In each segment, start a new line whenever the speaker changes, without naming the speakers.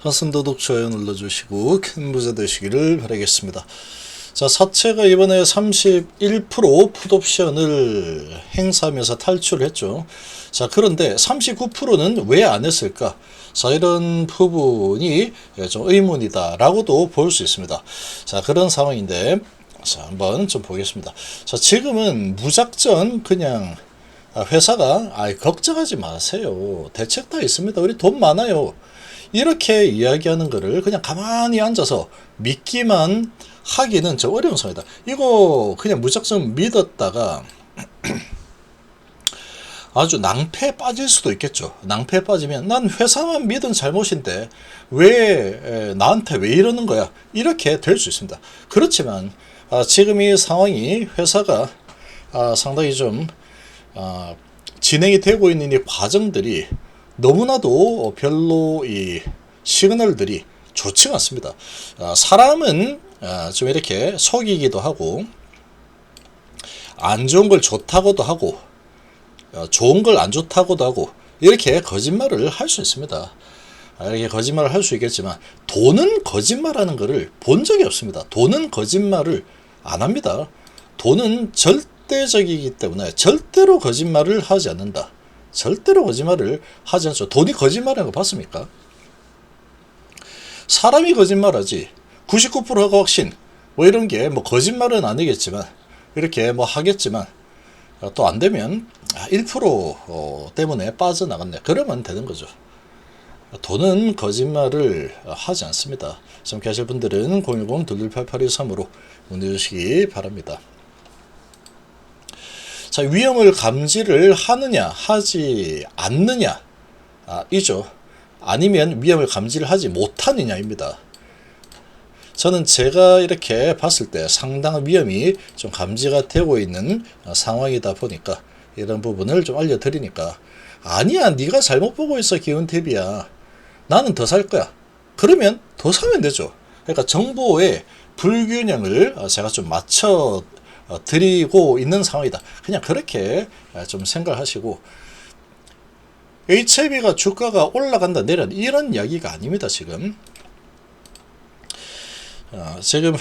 하순도독 좋아요 눌러주시고 큰 부자 되시기를 바라겠습니다. 자, 사채가 이번에 31% 풋옵션을 행사하면서 탈출을 했죠. 자, 그런데 39%는 왜 안 했을까? 자, 이런 부분이 좀 의문이다 라고도 볼 수 있습니다. 자, 그런 상황인데, 자, 한번 좀 보겠습니다. 자, 지금은 무작정 그냥 회사가 걱정하지 마세요. 대책 다 있습니다. 우리 돈 많아요. 이렇게 이야기하는 거를 그냥 가만히 앉아서 믿기만 하기는 좀 어려운 상황이다. 이거 그냥 무작정 믿었다가 아주 낭패에 빠질 수도 있겠죠. 낭패에 빠지면 난 회사만 믿은 잘못인데 왜 나한테 왜 이러는 거야, 이렇게 될 수 있습니다. 그렇지만 지금 이 상황이 회사가 상당히 좀 진행이 되고 있는 이 과정들이 너무나도 별로 이 시그널들이 좋지가 않습니다. 사람은 좀 이렇게 속이기도 하고 안 좋은 걸 좋다고도 하고 좋은 걸 안 좋다고도 하고 이렇게 거짓말을 할 수 있습니다. 이렇게 거짓말을 할 수 있겠지만 돈은 거짓말하는 것을 본 적이 없습니다. 돈은 거짓말을 안 합니다. 돈은 절대적이기 때문에 절대로 거짓말을 하지 않는다. 절대로 거짓말을 하지 않죠. 돈이 거짓말하는 거 봤습니까? 사람이 거짓말하지 99%가 확신 뭐 이런 게 뭐 거짓말은 아니겠지만 이렇게 뭐 하겠지만 또 안 되면 1% 때문에 빠져나갔네, 그러면 되는 거죠. 돈은 거짓말을 하지 않습니다. 함께 하실 분들은 010-2288-23으로 문의 주시기 바랍니다. 자, 위험을 감지를 하느냐 하지 않느냐 이죠. 아니면 위험을 감지를 하지 못하느냐입니다. 저는 제가 이렇게 봤을 때 상당한 위험이 좀 감지가 되고 있는 상황이다 보니까 이런 부분을 좀 알려드리니까, 아니야 네가 잘못 보고 있어 기운탭이야, 나는 더 살 거야, 그러면 더 사면 되죠. 그러니까 정보의 불균형을 제가 좀 맞춰 드리고 있는 상황이다, 그냥 그렇게 좀 생각하시고, HIB가 주가가 올라간다 내려간다 이런 이야기가 아닙니다. 지금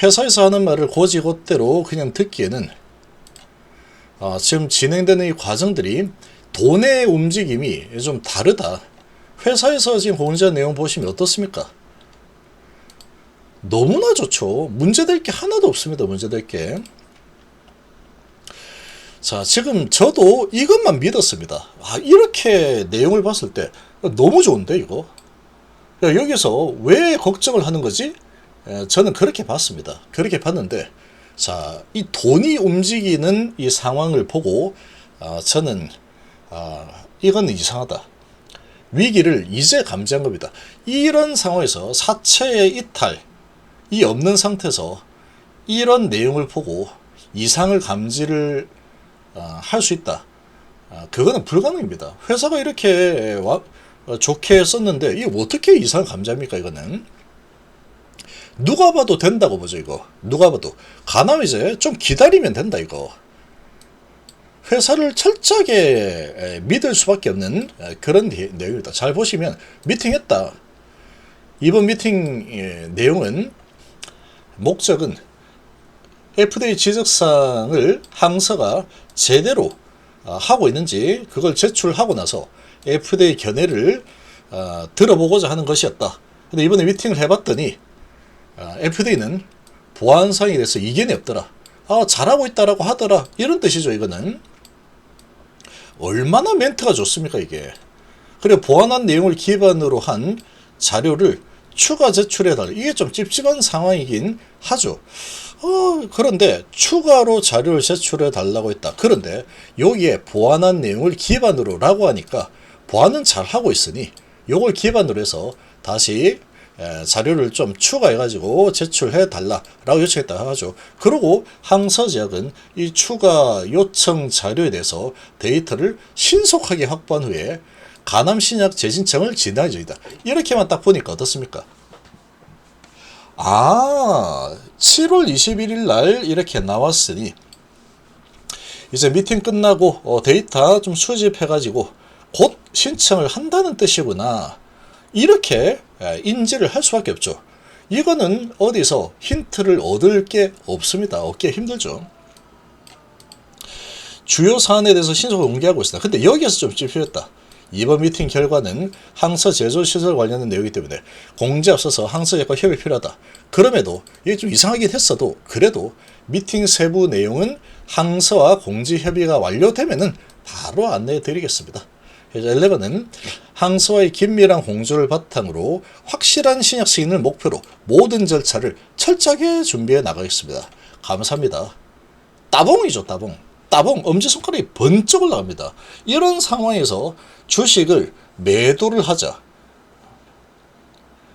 회사에서 하는 말을 곧이곧대로 그냥 듣기에는 지금 진행되는 이 과정들이 돈의 움직임이 좀 다르다. 회사에서 지금 공지한 내용 보시면 어떻습니까? 너무나 좋죠. 문제될 게 하나도 없습니다. 문제될 게. 자, 지금 저도 이것만 믿었습니다. 이렇게 내용을 봤을 때 너무 좋은데 이거? 여기서 왜 걱정을 하는 거지? 저는 그렇게 봤습니다. 그렇게 봤는데, 자, 이 돈이 움직이는 이 상황을 보고 저는 이건 이상하다. 위기를 이제 감지한 겁니다. 이런 상황에서 사채의 이탈이 없는 상태에서 이런 내용을 보고 이상을 감지를 할 수 있다. 그거는 불가능입니다. 회사가 이렇게 좋게 썼는데 이게 어떻게 이상을 감지합니까? 이거는 누가 봐도 된다고 보죠. 이거 누가 봐도 가나면 이제 좀 기다리면 된다. 이거 회사를 철저하게 믿을 수밖에 없는 그런 내용입니다. 잘 보시면 미팅했다. 이번 미팅 내용은 목적은 FDA 지적사항을 항사가 제대로 하고 있는지 그걸 제출하고 나서 FDA 견해를 들어보고자 하는 것이었다. 근데 이번에 미팅을 해봤더니 FDA는 보안사항에 대해서 이견이 없더라. 잘하고 있다라고 하더라. 이런 뜻이죠. 이거는 얼마나 멘트가 좋습니까 이게. 그리고 보완한 내용을 기반으로 한 자료를 추가 제출해달라. 이게 좀 찝찝한 상황이긴 하죠. 그런데 추가로 자료를 제출해달라고 했다. 그런데 여기에 보완한 내용을 기반으로 라고 하니까 보완은 잘하고 있으니 요걸 기반으로 해서 다시 자료를 좀 추가해가지고 제출해달라라고 요청했다 하죠. 그리고 항서제약은 이 추가 요청 자료에 대해서 데이터를 신속하게 확보한 후에 가남신약 재신청을 진행할 예정이다. 이렇게만 딱 보니까 어떻습니까? 7월 21일 날 이렇게 나왔으니 이제 미팅 끝나고 데이터 좀 수집해가지고 곧 신청을 한다는 뜻이구나. 이렇게 인지를 할 수밖에 없죠. 이거는 어디서 힌트를 얻을 게 없습니다. 얻기 힘들죠. 주요 사안에 대해서 신속하게 공개하고 있습니다. 근데 여기에서 좀 찝혔다. 이번 미팅 결과는 항서 제조시설 관련된 내용이기 때문에 공지에 앞서서 항서역과 협업이 필요하다. 그럼에도 이게 좀 이상하긴 했어도 그래도 미팅 세부 내용은 항서와 공지 협의가 완료되면은 바로 안내해 드리겠습니다. 11은 항서와의 긴밀한 공조를 바탕으로 확실한 신약 승인을 목표로 모든 절차를 철저하게 준비해 나가겠습니다. 감사합니다. 따봉이죠, 따봉. 따봉, 엄지손가락이 번쩍 올라갑니다. 이런 상황에서 주식을 매도를 하자.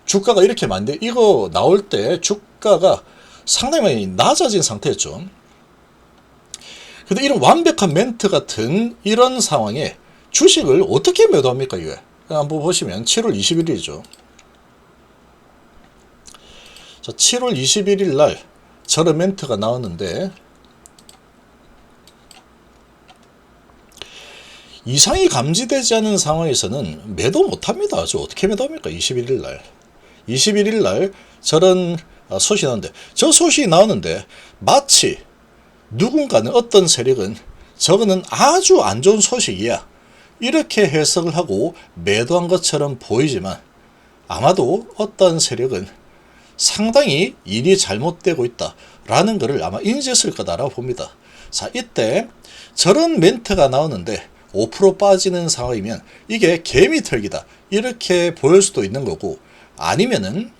주가가 이렇게 많은데 이거 나올 때 주가가 상당히 많이 낮아진 상태였죠. 근데 이런 완벽한 멘트 같은 이런 상황에 주식을 어떻게 매도합니까, 이게? 한번 보시면 7월 21일이죠. 자, 7월 21일 날 저런 멘트가 나왔는데 이상이 감지되지 않은 상황에서는 매도 못합니다. 저 어떻게 매도합니까? 21일 날. 21일 날 저런 소식이 나오는데 저 소식이 나오는데 마치 누군가는 어떤 세력은 저거는 아주 안 좋은 소식이야. 이렇게 해석을 하고 매도한 것처럼 보이지만 아마도 어떤 세력은 상당히 일이 잘못되고 있다라는 것을 아마 인지했을 거다라고 봅니다. 자, 이때 저런 멘트가 나오는데 5% 빠지는 상황이면 이게 개미 털기다 이렇게 보일 수도 있는 거고 아니면은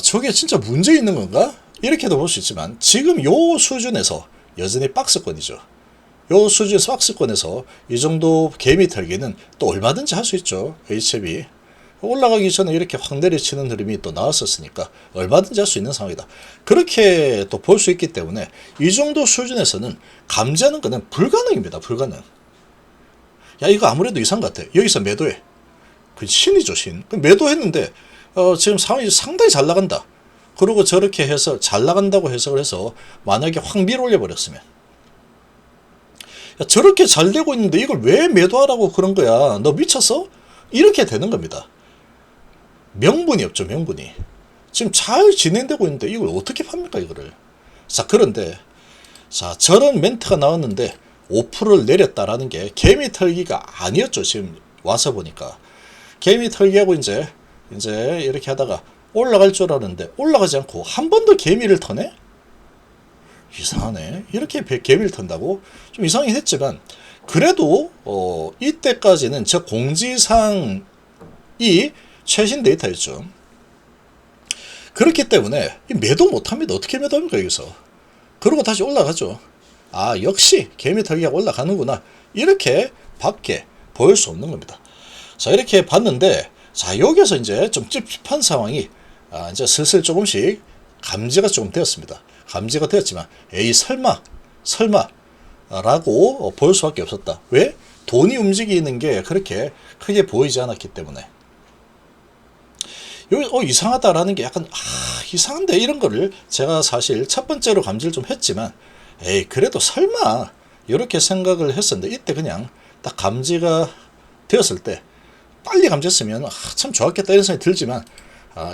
저게 진짜 문제 있는 건가? 이렇게도 볼 수 있지만 지금 요 수준에서 여전히 박스권이죠. 요 수준에서 박스권에서 이 정도 개미 털기는 또 얼마든지 할 수 있죠. HB 올라가기 전에 이렇게 확 내리치는 흐름이 또 나왔었으니까 얼마든지 할 수 있는 상황이다. 그렇게 또 볼 수 있기 때문에 이 정도 수준에서는 감지하는 것은 불가능입니다. 불가능. 야, 이거 아무래도 이상한 것 같아. 여기서 매도해. 그 신이죠, 신. 매도했는데 지금 상황이 상당히 잘 나간다. 그리고 저렇게 해서 잘 나간다고 해석을 해서 만약에 확 밀어올려 버렸으면 야, 저렇게 잘 되고 있는데 이걸 왜 매도하라고 그런 거야? 너 미쳤어? 이렇게 되는 겁니다. 명분이 없죠, 명분이. 지금 잘 진행되고 있는데 이걸 어떻게 팝니까, 이거를. 자, 그런데 자, 저런 멘트가 나왔는데 5%를 내렸다라는 게 개미 털기가 아니었죠. 지금 와서 보니까 개미 털기하고 이제 이렇게 하다가 올라갈 줄 알았는데 올라가지 않고 한 번 더 개미를 터네? 이상하네. 이렇게 개미를 턴다고? 좀 이상하긴 했지만 그래도 이때까지는 저 공지사항이 최신 데이터였죠. 그렇기 때문에 매도 못합니다. 어떻게 매도합니까, 여기서? 그러고 다시 올라가죠. 아, 역시 개미 털기가 올라가는구나. 이렇게 밖에 보일 수 없는 겁니다. 자, 이렇게 봤는데 자, 여기서 이제 좀 찝찝한 상황이 이제 슬슬 조금씩 감지가 좀 되었습니다. 감지가 되었지만 에이 설마 라고 볼 수밖에 없었다. 왜? 돈이 움직이는 게 그렇게 크게 보이지 않았기 때문에. 여기 이상하다라는 게 약간 이상한데 이런 거를 제가 사실 첫 번째로 감지를 좀 했지만 에이 그래도 설마 이렇게 생각을 했었는데 이때 그냥 딱 감지가 되었을 때 빨리 감지했으면 참 좋았겠다 이런 생각이 들지만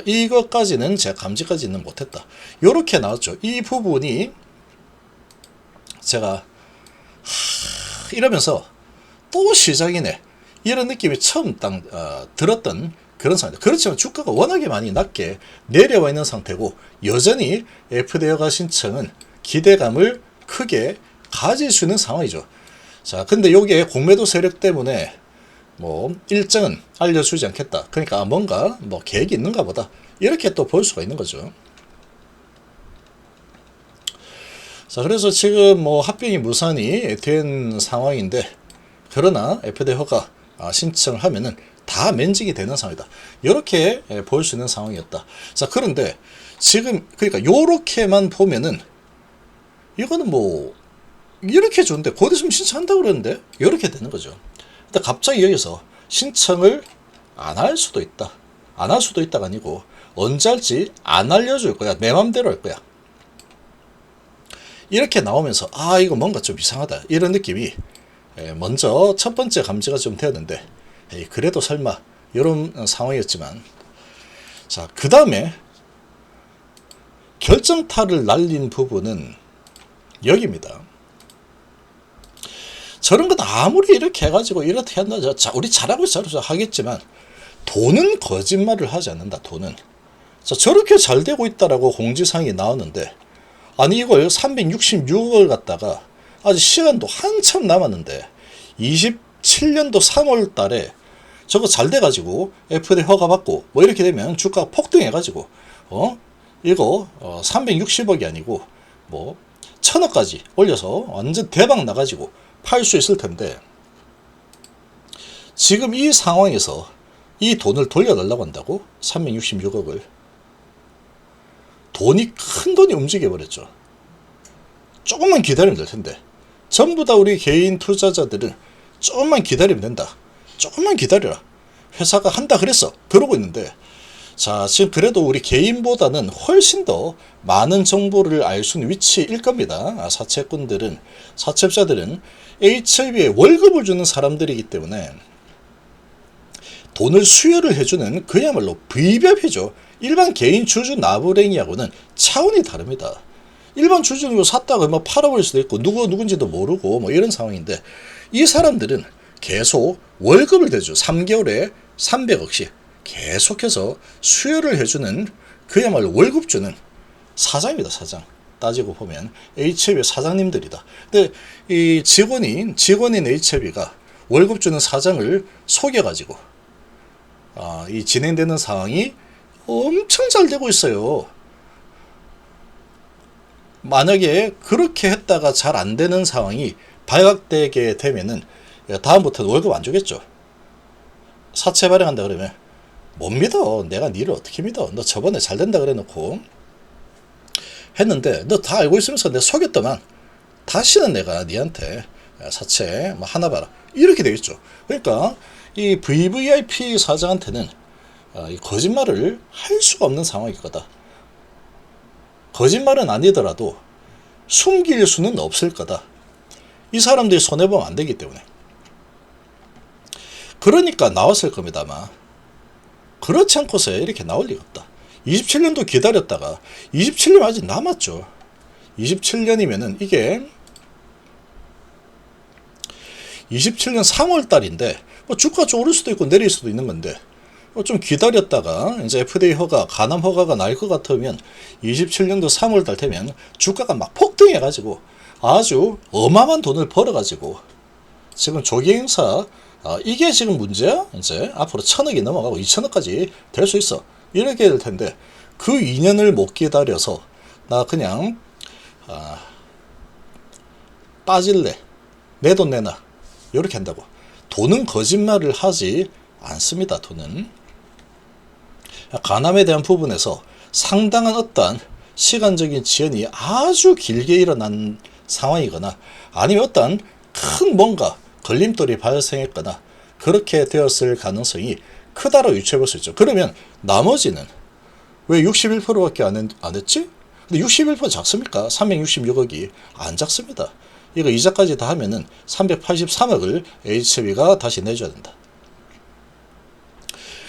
이것까지는 제가 감지까지는 못했다. 이렇게 나왔죠. 이 부분이 제가 이러면서 또 시작이네 이런 느낌이 처음 딱 들었던 그런 상황입니다. 그렇지만 주가가 워낙에 많이 낮게 내려와 있는 상태고 여전히 FDA가 신청은 기대감을 크게 가질 수 있는 상황이죠. 자, 근데 요게 공매도 세력 때문에 뭐 일정은 알려주지 않겠다. 그러니까 뭔가 뭐 계획이 있는가 보다. 이렇게 또 볼 수가 있는 거죠. 자, 그래서 지금 뭐 합병이 무산이 된 상황인데 그러나 FDA 허가 신청을 하면은 다 면직이 되는 상황이다. 이렇게 볼 수 있는 상황이었다. 자, 그런데 지금 그러니까 요렇게만 보면은 이거는 뭐 이렇게 좋은데 곧 있으면 신청한다고 그러는데 이렇게 되는 거죠. 근데 갑자기 여기서 신청을 안 할 수도 있다. 안 할 수도 있다가 아니고 언제 할지 안 알려줄 거야. 내 맘대로 할 거야. 이렇게 나오면서 이거 뭔가 좀 이상하다. 이런 느낌이 먼저 첫 번째 감지가 좀 되었는데 그래도 설마 이런 상황이었지만, 자, 그 다음에 결정타를 날린 부분은 여기입니다. 저런 건 아무리 이렇게 해가지고 이렇게 한다, 자, 우리 잘하고 있어 하겠지만 돈은 거짓말을 하지 않는다. 돈은. 자, 저렇게 잘 되고 있다라고 공지사항이 나왔는데, 아니 이걸 366억을 갖다가 아직 시간도 한참 남았는데 27년도 3월 달에 저거 잘 돼가지고 FDA 허가받고 뭐 이렇게 되면 주가 폭등해가지고 이거 360억이 아니고 뭐 1000억까지 올려서 완전 대박 나가지고 팔 수 있을 텐데, 지금 이 상황에서 이 돈을 돌려달라고 한다고? 366억을. 돈이, 큰 돈이 움직여버렸죠. 조금만 기다리면 될 텐데. 전부 다 우리 개인 투자자들은 조금만 기다리면 된다. 조금만 기다려라. 회사가 한다 그랬어. 그러고 있는데, 자, 지금 그래도 우리 개인보다는 훨씬 더 많은 정보를 알 수 있는 위치일 겁니다. 사채꾼들은, 사채업자들은 HLB에 월급을 주는 사람들이기 때문에 돈을 수여를 해주는 그야말로 V별이죠. 일반 개인 주주 나부랭이하고는 차원이 다릅니다. 일반 주주는 샀다가 뭐 팔아버릴 수도 있고 누군지도 모르고 뭐 이런 상황인데, 이 사람들은 계속 월급을 대죠. 3개월에 300억씩 계속해서 수여를 해주는 그야말로 월급 주는 사장입니다. 사장. 따지고 보면 HLB 사장님들이다. 근데 이 직원인 HLB가 월급 주는 사장을 속여가지고 이 진행되는 상황이 엄청 잘 되고 있어요. 만약에 그렇게 했다가 잘 안 되는 상황이 발각되게 되면은 다음부터는 월급 안 주겠죠. 사채 발행한다 그러면 못 믿어. 내가 니를 어떻게 믿어. 너 저번에 잘 된다 그래 놓고 했는데 너 다 알고 있으면서 내가 속였더만 다시는 내가 니한테 사채 뭐 하나 봐라. 이렇게 되겠죠. 그러니까 이 VVIP 사장한테는 거짓말을 할 수가 없는 상황일 거다. 거짓말은 아니더라도 숨길 수는 없을 거다. 이 사람들이 손해보면 안 되기 때문에. 그러니까 나왔을 겁니다, 아마. 그렇지 않고서 이렇게 나올 리가 없다. 27년도 기다렸다가 27년 아직 남았죠. 27년이면은 이게 27년 3월 달인데 뭐 주가 좀 오를 수도 있고 내릴 수도 있는 건데, 좀 기다렸다가 이제 FDA 허가, 간암 허가가 날 것 같으면 27년도 3월 달 되면 주가가 막 폭등해가지고 아주 어마어마한 돈을 벌어가지고 지금 조기 행사, 이게 지금 문제야? 이제 앞으로 1000억이 넘어가고 2000억까지 될 수 있어. 이렇게 될 텐데 그 2년을 못 기다려서 나 그냥 빠질래. 내 돈 내놔. 이렇게 한다고. 돈은 거짓말을 하지 않습니다. 돈은. 간암에 대한 부분에서 상당한 어떠한 시간적인 지연이 아주 길게 일어난 상황이거나 아니면 어떠한 큰 뭔가 걸림돌이 발생했거나 그렇게 되었을 가능성이 크다고 유추해 볼 수 있죠. 그러면 나머지는 왜 61%밖에 안 했지? 근데 61% 작습니까? 366억이 안 작습니다. 이거 이자까지 다 하면은 383억을 HB가 다시 내줘야 된다.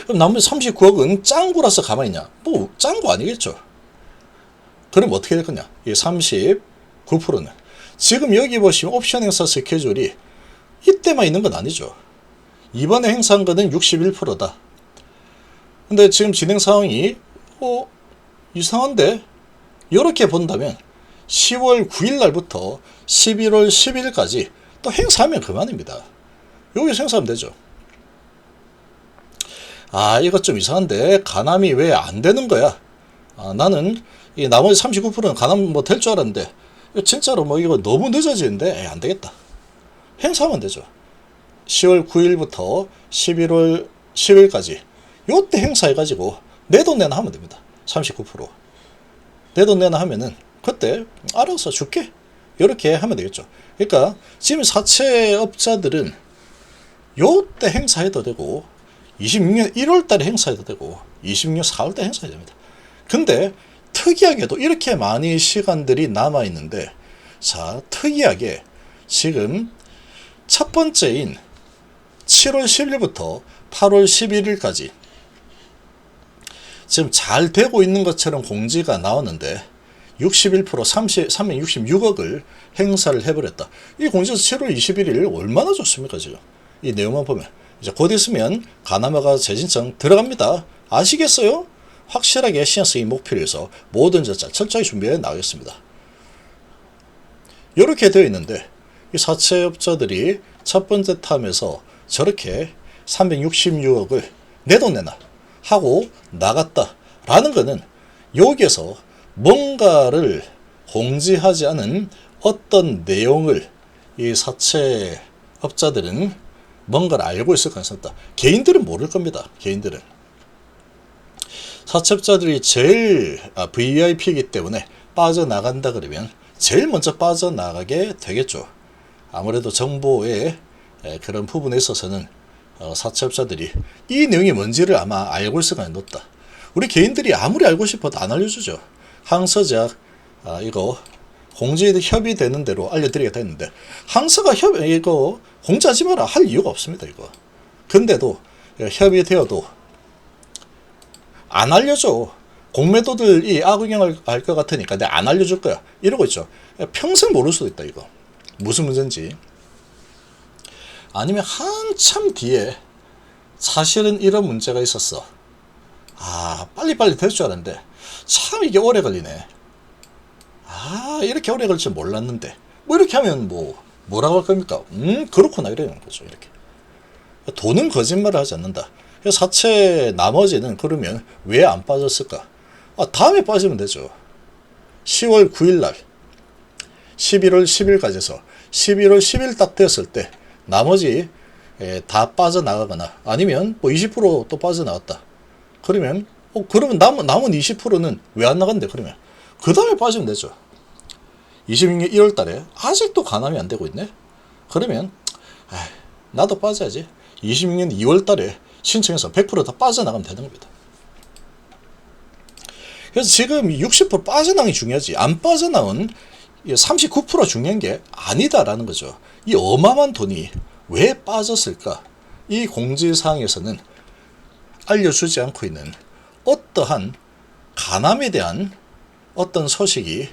그럼 나머지 39억은 짱구라서 가만히 있냐? 뭐 짱구 아니겠죠. 그럼 어떻게 될 거냐? 이 39%는 지금 여기 보시면 옵션 행사 스케줄이 이때만 있는 건 아니죠. 이번에 행사한 거는 61%다. 근데 지금 진행 상황이 이상한데? 이렇게 본다면 10월 9일 날부터 11월 10일까지 또 행사하면 그만입니다. 여기서 행사하면 되죠. 이것 좀 이상한데 간암이 왜 안 되는 거야? 나는 이 나머지 39%는 간암 뭐 될 줄 알았는데 진짜로 뭐 이거 너무 늦어지는데 안 되겠다. 행사하면 되죠. 10월 9일부터 11월 10일까지 요때 행사해가지고 내 돈 내나 하면 됩니다. 39%. 내 돈 내나 하면은 그때 알아서 줄게. 이렇게 하면 되겠죠. 그러니까 지금 사채업자들은 요때 행사해도 되고 26년 1월 달에 행사해도 되고 26년 4월 달에 행사해야 됩니다. 근데 특이하게도 이렇게 많이 시간들이 남아 있는데, 자, 특이하게 지금 첫 번째인 7월 10일부터 8월 11일까지 지금 잘 되고 있는 것처럼 공지가 나왔는데 61% 366억을 행사를 해버렸다. 이 공지가 7월 21일 얼마나 좋습니까 지금. 이 내용만 보면 이제 곧 있으면 가나마가 재신청 들어갑니다. 아시겠어요? 확실하게 시행이 목표를 위해서 모든 절차 철저히 준비해 나가겠습니다. 이렇게 되어 있는데 이 사채업자들이 첫 번째 탐에서 저렇게 366억을 내돈내나 하고 나갔다라는 것은 여기에서 뭔가를 공지하지 않은 어떤 내용을 이 사채업자들은 뭔가를 알고 있을 가능성이 있다. 개인들은 모를 겁니다. 개인들은. 사채업자들이 제일 VIP이기 때문에 빠져나간다 그러면 제일 먼저 빠져나가게 되겠죠. 아무래도 정보의 그런 부분에 있어서는 사채업자들이 이 내용이 뭔지를 아마 알고 있을 가능성이 높다. 우리 개인들이 아무리 알고 싶어도 안 알려주죠. 항서제약 이거 공지 협의되는 대로 알려드리겠다 했는데 항서가 이거 공지하지 마라 할 이유가 없습니다. 이거. 근데도 협의되어도 안 알려줘. 공매도들이 악영향을 할 것 같으니까 내가 안 알려줄 거야. 이러고 있죠. 평생 모를 수도 있다. 이거 무슨 문제인지. 아니면 한참 뒤에 사실은 이런 문제가 있었어. 빨리빨리 될 줄 알았는데 참 이게 오래 걸리네. 이렇게 오래 걸릴 줄 몰랐는데 뭐 이렇게 하면 뭐라고 할 겁니까? 그렇구나 이러는 거죠. 이렇게 돈은 거짓말을 하지 않는다. 사채 나머지는 그러면 왜 안 빠졌을까? 다음에 빠지면 되죠. 10월 9일날 11월 10일까지 해서 11월 10일 딱 되었을 때 나머지 다 빠져나가거나 아니면 20%또 빠져나갔다. 그러면 그러면 남은 20%는 왜 안 나간대? 그러면 그 다음에 빠지면 되죠. 26년 1월 달에 아직도 가남이 안 되고 있네? 그러면 나도 빠져야지. 26년 2월 달에 신청해서 100% 다 빠져나가면 되는 겁니다. 그래서 지금 60% 빠져나가는 게 중요하지 안 빠져나온 39%가 중요한 게 아니다라는 거죠. 이 어마어마한 돈이 왜 빠졌을까? 이 공지사항에서는 알려주지 않고 있는 어떠한 가남에 대한 어떤 소식이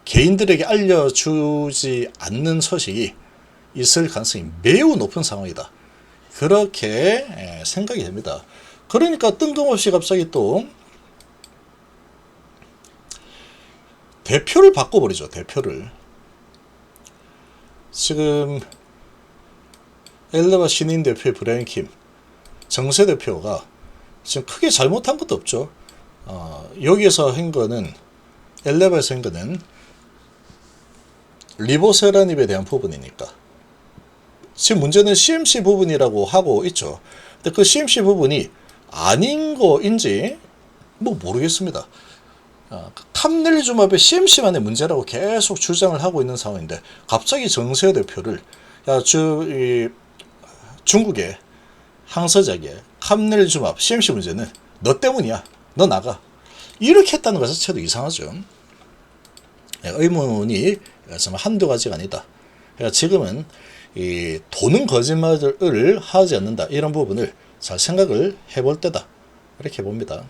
개인들에게 알려주지 않는 소식이 있을 가능성이 매우 높은 상황이다. 그렇게 생각이 됩니다. 그러니까 뜬금없이 갑자기 또 대표를 바꿔버리죠. 대표를. 지금 엘레바 신인 대표의 브라이언 킴, 정세 대표가 지금 크게 잘못한 것도 없죠. 여기에서 한 거는 엘레바에서 한 거는 리보세라닙에 대한 부분이니까. 지금 문제는 CMC 부분이라고 하고 있죠. 근데 그 CMC 부분이 아닌 거인지 모르겠습니다. 탐넬리주마브의 CMC만의 문제라고 계속 주장을 하고 있는 상황인데 갑자기 정세호 대표를 중국의 항서작의 탐넬리주마브 CMC 문제는 너 때문이야. 너 나가. 이렇게 했다는 것 자체도 이상하죠. 의문이 정말 한두 가지가 아니다. 지금은 돈은 거짓말을 하지 않는다. 이런 부분을 잘 생각을 해볼 때다. 이렇게 봅니다.